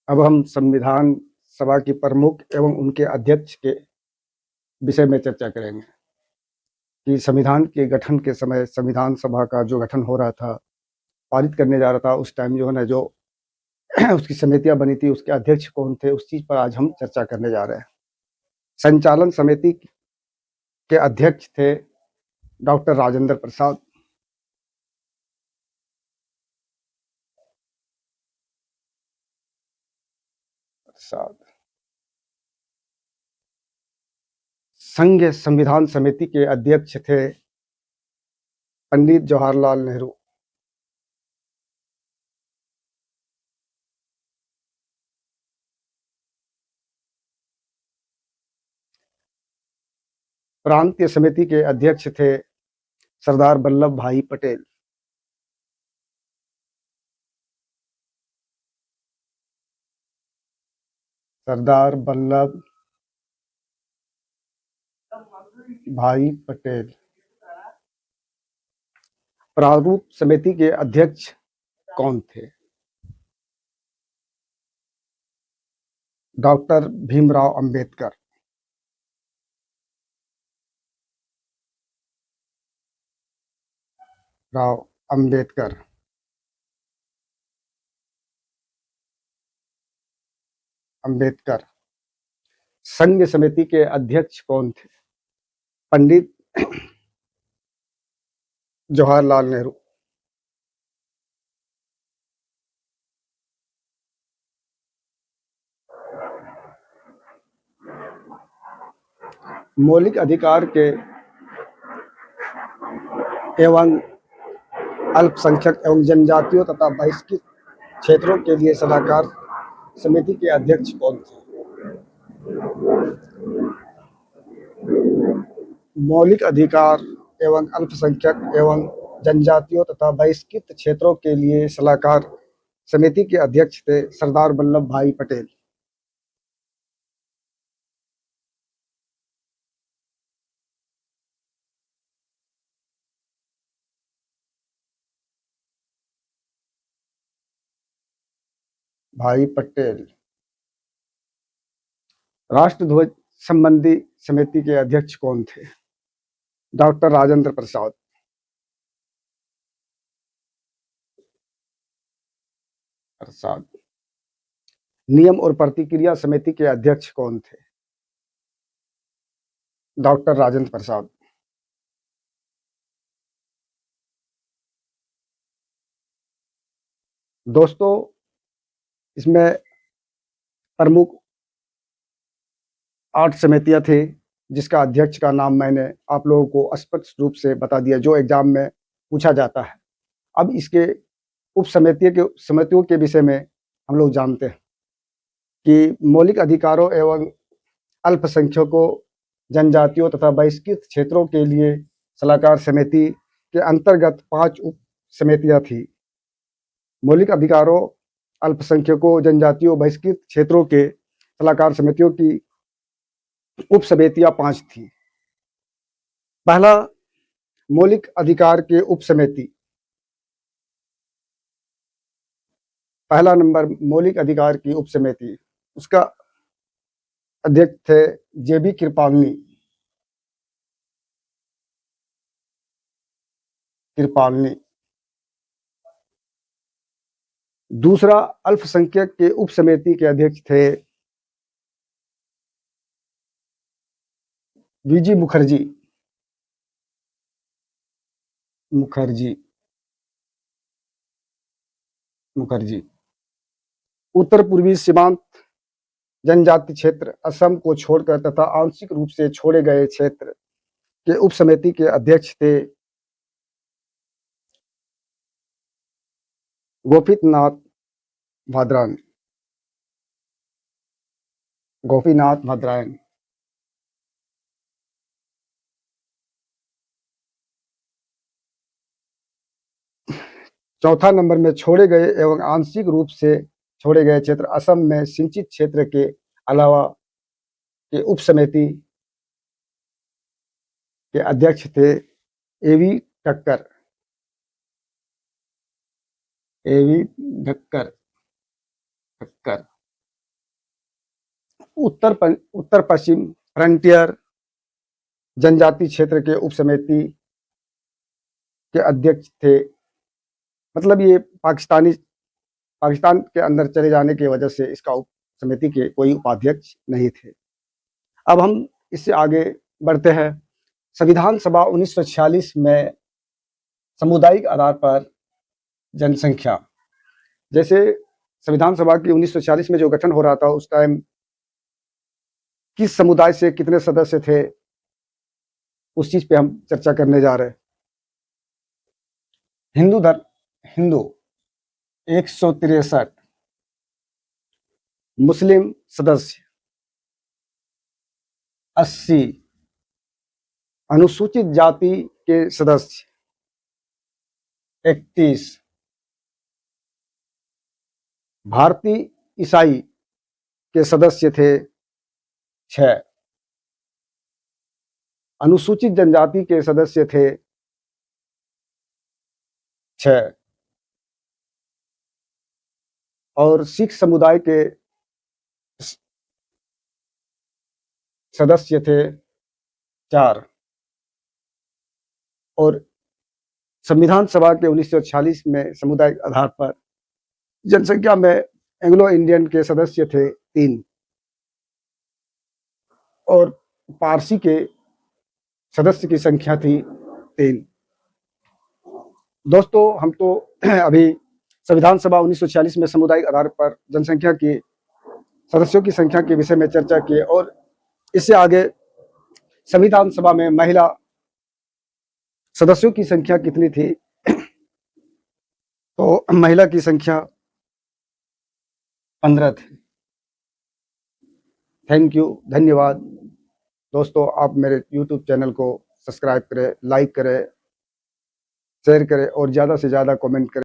अब हम संविधान सभा की प्रमुख एवं उनके अध्यक्ष के विषय में चर्चा करेंगे कि संविधान के गठन के समय संविधान सभा का जो गठन हो रहा था, पारित करने जा रहा था, उस टाइम जो है ना जो उसकी समितियां बनी थी, उसके अध्यक्ष कौन थे, उस चीज पर आज हम चर्चा करने जा रहे हैं। संचालन समिति के अध्यक्ष थे डॉक्टर राजेंद्र प्रसाद। संघ संविधान समिति के अध्यक्ष थे पंडित जवाहरलाल नेहरू। प्रांतीय समिति के अध्यक्ष थे सरदार वल्लभ भाई पटेल। सरदार वल्लभ भाई पटेल। प्रारूप समिति के अध्यक्ष कौन थे? डॉक्टर भीमराव अंबेडकर। राव अंबेडकर। अंबेडकर। संघ समिति के अध्यक्ष कौन थे? पंडित जवाहरलाल नेहरू। मौलिक अधिकार के एवं अल्पसंख्यक एवं जनजातियों तथा बहिष्कृत क्षेत्रों के लिए सलाहकार समिति के अध्यक्ष कौन थे? मौलिक अधिकार एवं अल्पसंख्यक एवं जनजातियों तथा बहिष्कृत क्षेत्रों के लिए सलाहकार समिति के अध्यक्ष थे सरदार वल्लभ भाई पटेल। भाई पटेल। राष्ट्रध्वज संबंधी समिति के अध्यक्ष कौन थे? डॉक्टर राजेंद्र प्रसाद। प्रसाद। नियम और प्रतिक्रिया समिति के अध्यक्ष कौन थे? डॉक्टर राजेंद्र प्रसाद। दोस्तों, इसमें प्रमुख 8 समितियां थी, जिसका अध्यक्ष का नाम मैंने आप लोगों को स्पष्ट रूप से बता दिया, जो एग्जाम में पूछा जाता है। अब इसके उप समितियों के विषय में हम लोग जानते हैं कि मौलिक अधिकारों एवं अल्पसंख्यकों, जनजातियों तथा बहिष्कृत क्षेत्रों के लिए सलाहकार समिति के अंतर्गत 5 उप समितियां थी। मौलिक अधिकारों, अल्पसंख्यकों, जनजातियों, बहिष्कृत क्षेत्रों के सलाहकार समितियों की उप समितियां 5 थी। पहला, मौलिक अधिकार के उप समिति। पहला नंबर मौलिक अधिकार की उप समिति, उसका अध्यक्ष थे जेबी कृपालनी। कृपालनी। दूसरा, अल्पसंख्यक के उप समिति के अध्यक्ष थे वीजी मुखर्जी। मुखर्जी। मुखर्जी। उत्तर पूर्वी सीमांत जनजाति क्षेत्र असम को छोड़कर तथा आंशिक रूप से छोड़े गए क्षेत्र के उप समिति के अध्यक्ष थे गोपीनाथ भद्रायन। गोपीनाथ भद्रायन। चौथा नंबर में छोड़े गए एवं आंशिक रूप से छोड़े गए क्षेत्र असम में सिंचित क्षेत्र के अलावा के उप समिति के अध्यक्ष थे एवी ठक्कर। एवी ठक्कर। ठक्कर। उत्तर पश्चिम फ्रंटियर जनजाति क्षेत्र के उप समिति के अध्यक्ष थे। मतलब ये पाकिस्तान के अंदर चले जाने की वजह से इसका उप समिति के कोई उपाध्यक्ष नहीं थे। अब हम इससे आगे बढ़ते हैं। संविधान सभा 1946 में सामुदायिक आधार पर जनसंख्या, जैसे संविधान सभा की 1946 में जो गठन हो रहा था उस टाइम किस समुदाय से कितने सदस्य थे, उस चीज पे हम चर्चा करने जा रहे हैं। हिंदू 163, मुस्लिम सदस्य 80, अनुसूचित जाति के सदस्य 31, भारतीय ईसाई के सदस्य थे 6, अनुसूचित जनजाति के सदस्य थे 6 और सिख समुदाय के सदस्य थे 4। और संविधान सभा के 1946 में सामुदायिक आधार पर जनसंख्या में एंग्लो इंडियन के सदस्य थे 3 और पारसी के सदस्य की संख्या थी 3। दोस्तों, हम तो अभी संविधान सभा 1946 में सामुदायिक आधार पर जनसंख्या की सदस्यों की संख्या के विषय में चर्चा की और इससे आगे संविधान सभा में महिला सदस्यों की संख्या कितनी थी, तो महिला की संख्या 15 थी। थैंक यू, धन्यवाद। दोस्तों, आप मेरे YouTube चैनल को सब्सक्राइब करें, लाइक करें, शेयर करें और ज़्यादा से ज़्यादा कमेंट करें।